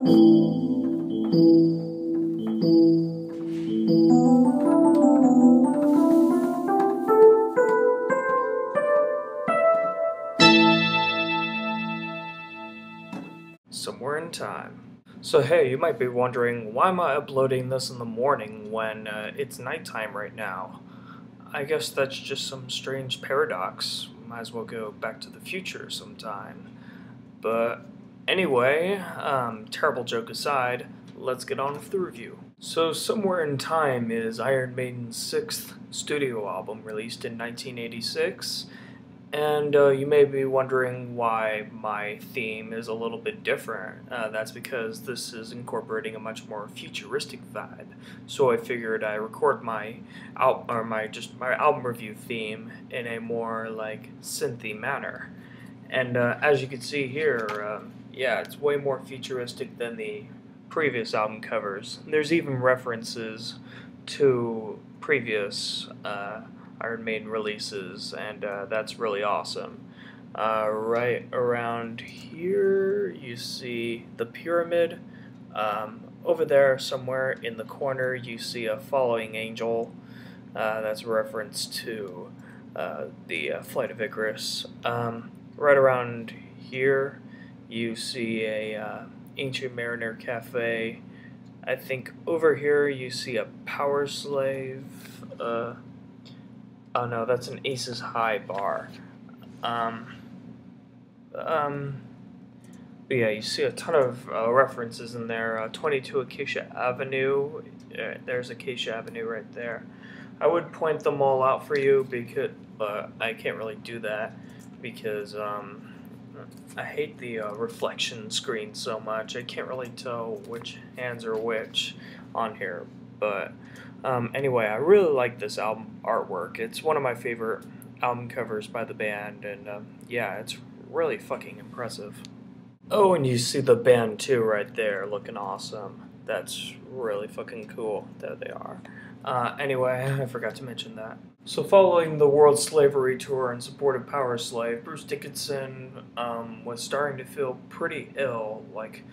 Somewhere in time. So hey, you might be wondering, why am I uploading this in the morning when it's nighttime right now? I guess that's just some strange paradox. Might as well go back to the future sometime. But anyway, terrible joke aside, let's get on with the review. So Somewhere in Time is Iron Maiden's 6th studio album released in 1986. And you may be wondering why my theme is a little bit different. That's because this is incorporating a much more futuristic vibe. So I figured I record my album review theme in a more like synthy manner. And as you can see here, yeah, it's way more futuristic than the previous album covers. There's even references to previous Iron Maiden releases, and that's really awesome. Right around here, you see the pyramid. Over there, somewhere in the corner, you see a following angel. That's a reference to the Flight of Icarus. Right around here, you see a Ancient Mariner Cafe. I think over here you see a Power Slave. Oh no, that's an Aces High bar. But yeah, you see a ton of references in there. 22 Acacia Avenue. There's Acacia Avenue right there. I would point them all out for you, but I can't really do that because I hate the reflection screen so much. I can't really tell which hands are which on here. But anyway, I really like this album artwork. It's one of my favorite album covers by the band, and yeah, it's really fucking impressive. Oh, and you see the band too right there, looking awesome. That's really fucking cool. There they are. Anyway, I forgot to mention that. So following the World Slavery Tour in support of Power Slave, Bruce Dickinson was starting to feel pretty ill, like,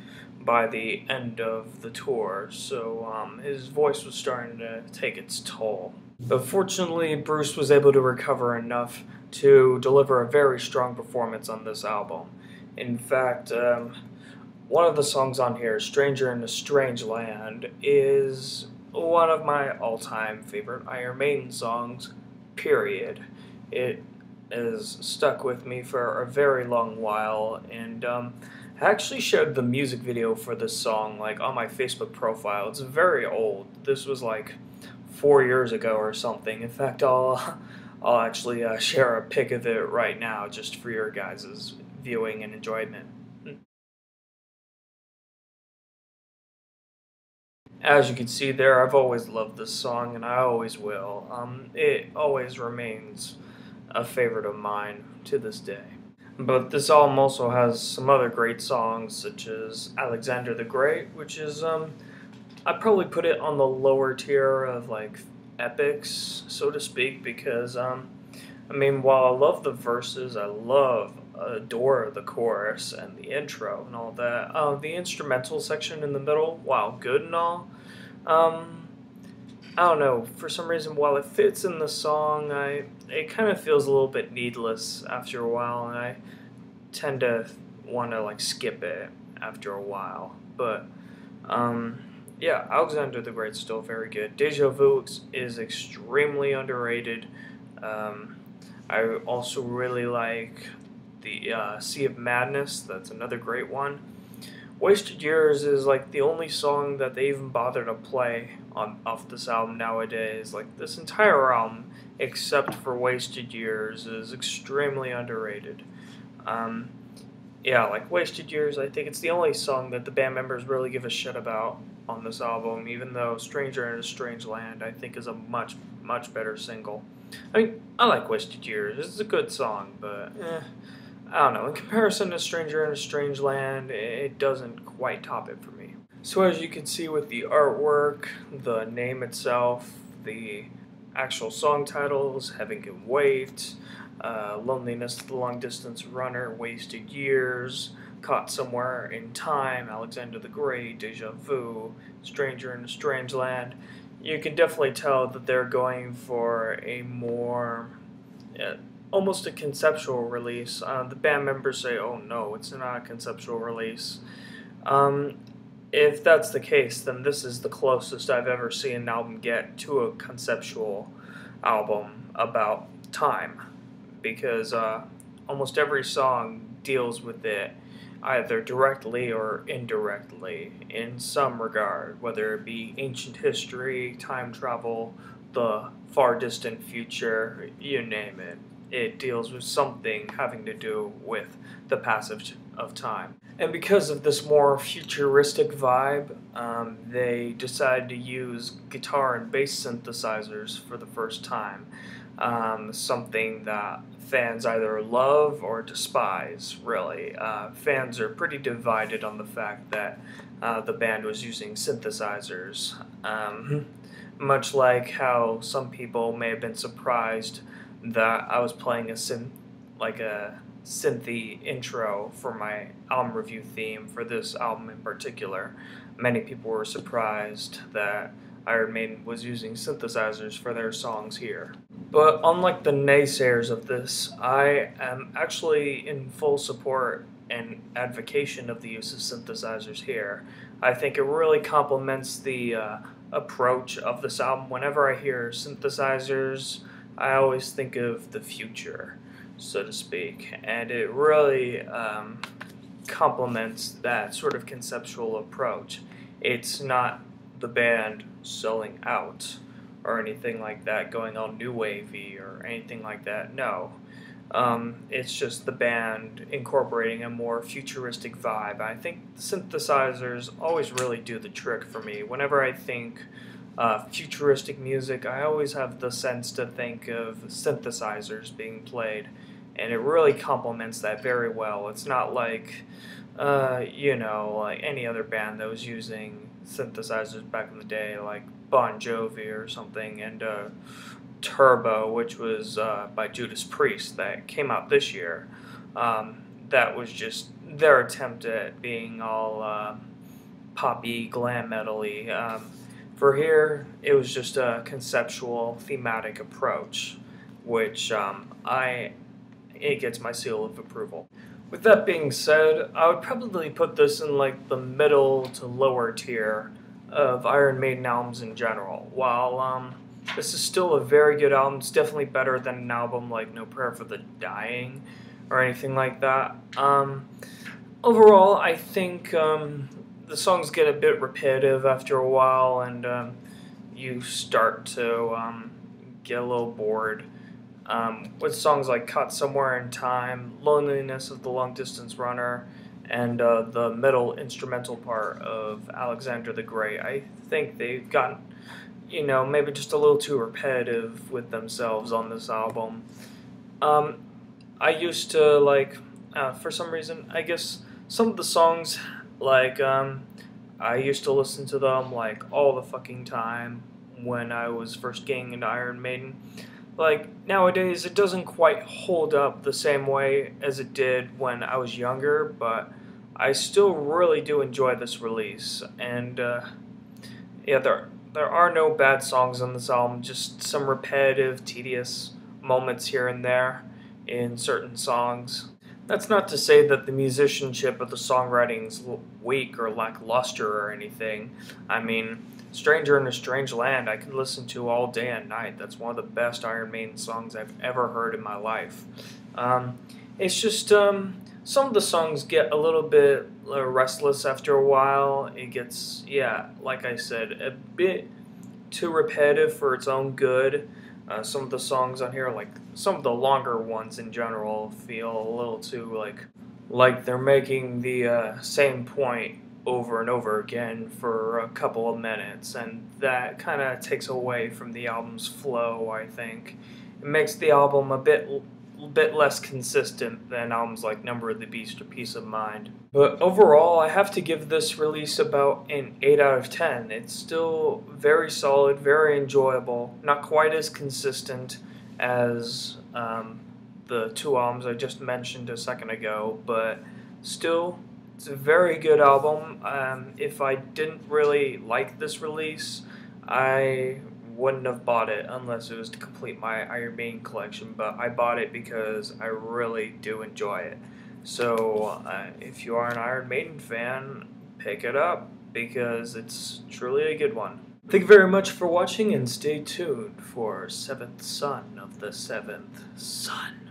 by the end of the tour, so his voice was starting to take its toll. But fortunately, Bruce was able to recover enough to deliver a very strong performance on this album. In fact, one of the songs on here, Stranger in a Strange Land, is one of my all-time favorite Iron Maiden songs, period. It has stuck with me for a very long while, and I actually shared the music video for this song like on my Facebook profile. It's very old. This was like 4 years ago or something. In fact, I'll actually share a pic of it right now just for your guys' viewing and enjoyment. As you can see there, I've always loved this song, and I always will. It always remains a favorite of mine to this day. But this album also has some other great songs, such as Alexander the Great, which is, I'd probably put it on the lower tier of, like, epics, so to speak, because, I mean, while I love the verses, adore the chorus and the intro and all that. The instrumental section in the middle, while good and all, I don't know, for some reason, while it fits in the song, it kind of feels a little bit needless after a while, and I tend to want to, like, skip it after a while. But, yeah, Alexander the Great's still very good. Deja Vu is extremely underrated. I also really like the Sea of Madness. That's another great one. Wasted Years is like the only song that they even bother to play off this album nowadays. Like, this entire album, except for Wasted Years, is extremely underrated. Yeah, like Wasted Years, I think it's the only song that the band members really give a shit about on this album, even though Stranger in a Strange Land, I think, is a much, much better single. I mean, I like Wasted Years. It's a good song, but I don't know. In comparison to Stranger in a Strange Land, it doesn't quite top it for me. So as you can see with the artwork, the name itself, the actual song titles, Heaven Can Wait, Loneliness, The Long Distance Runner, Wasted Years, Caught Somewhere in Time, Alexander the Great, Deja Vu, Stranger in a Strange Land, you can definitely tell that they're going for a more, almost a conceptual release. The band members say, oh no, it's not a conceptual release. If that's the case, then this is the closest I've ever seen an album get to a conceptual album about time, because almost every song deals with it either directly or indirectly in some regard, whether it be ancient history, time travel, the far distant future, you name it. It deals with something having to do with the passage of time. And because of this more futuristic vibe, they decided to use guitar and bass synthesizers for the first time. Something that fans either love or despise, really. Fans are pretty divided on the fact that the band was using synthesizers. Much like how some people may have been surprised that I was playing a synthy intro for my album review theme for this album in particular. Many people were surprised that Iron Maiden was using synthesizers for their songs here. But unlike the naysayers of this, I am actually in full support and advocation of the use of synthesizers here. I think it really complements the approach of this album. Whenever I hear synthesizers, I always think of the future, so to speak, and it really complements that sort of conceptual approach. It's not the band selling out or anything like that, going all new wavy or anything like that. No, it's just the band incorporating a more futuristic vibe. I think the synthesizers always really do the trick for me. Whenever I think futuristic music, I always have the sense to think of synthesizers being played, and it really complements that very well. It's not like, like any other band that was using synthesizers back in the day, like Bon Jovi or something, and Turbo, which was by Judas Priest, that came out this year. That was just their attempt at being all poppy, glam metal-y. For here, it was just a conceptual, thematic approach, which it gets my seal of approval. With that being said, I would probably put this in like the middle to lower tier of Iron Maiden albums in general. While this is still a very good album, it's definitely better than an album like No Prayer for the Dying or anything like that. Overall, I think the songs get a bit repetitive after a while, and you start to get a little bored. With songs like Caught Somewhere in Time, Loneliness of the Long Distance Runner, and the middle instrumental part of Alexander the Great, I think they've gotten, maybe just a little too repetitive with themselves on this album. I used to, for some reason, I guess some of the songs, I used to listen to them, all the fucking time when I was first getting into Iron Maiden. Nowadays, it doesn't quite hold up the same way as it did when I was younger, but I still really do enjoy this release. And, there are no bad songs on this album, just some repetitive, tedious moments here and there in certain songs. That's not to say that the musicianship of the songwriting's weak or lackluster or anything. I mean, Stranger in a Strange Land I could listen to all day and night. That's one of the best Iron Maiden songs I've ever heard in my life. It's just some of the songs get a little bit restless after a while. It gets, like I said, a bit too repetitive for its own good. Some of the songs on here, some of the longer ones in general, feel a little too like they're making the same point over and over again for a couple of minutes, and that kind of takes away from the album's flow, I think. It makes the album a bit less consistent than albums like Number of the Beast or Peace of Mind. But overall, I have to give this release about an 8 out of 10. It's still very solid, very enjoyable, not quite as consistent as the two albums I just mentioned a second ago, but still It's a very good album. If I didn't really like this release, I wouldn't have bought it unless it was to complete my Iron Maiden collection, but I bought it because I really do enjoy it. So if you are an Iron Maiden fan, pick it up because it's truly a good one. Thank you very much for watching and stay tuned for Seventh Son of the Seventh Son.